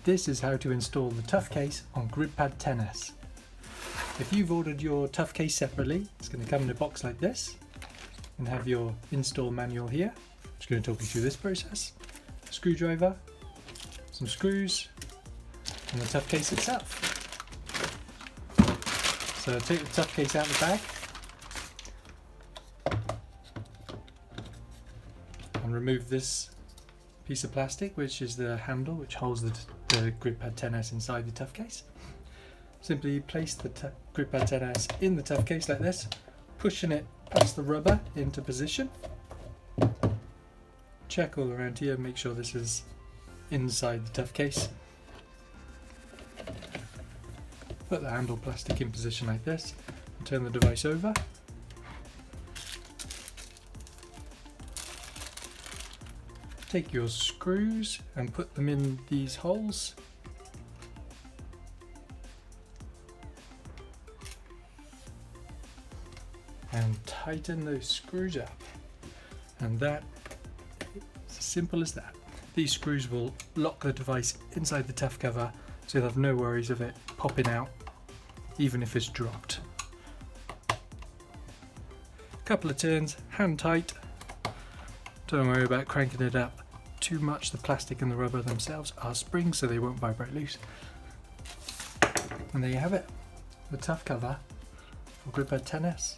This is how to install the Tough Case on GridPad 10S. If you've ordered your Tough Case separately, it's going to come in a box like this and have your install manual here. I'm just going to talk you through this process. A screwdriver, some screws, and the Tough Case itself. So take the Tough Case out of the bag and remove this piece of plastic, which is the handle which holds the GridPad 10S inside the Tough Case. Simply place the GridPad 10S in the Tough Case like this, pushing it past the rubber into position. Check all around here, make sure this is inside the Tough Case. Put the handle plastic in position like this and turn the device over. Take your screws and put them in these holes. And tighten those screws up. And that is as simple as that. These screws will lock the device inside the Tough cover, so you'll have no worries of it popping out, even if it's dropped. Couple of turns, hand tight. Don't worry about cranking it up too much. The plastic and the rubber themselves are springs, so they won't vibrate loose. And there you have it, the Tough cover for GridPad 10S.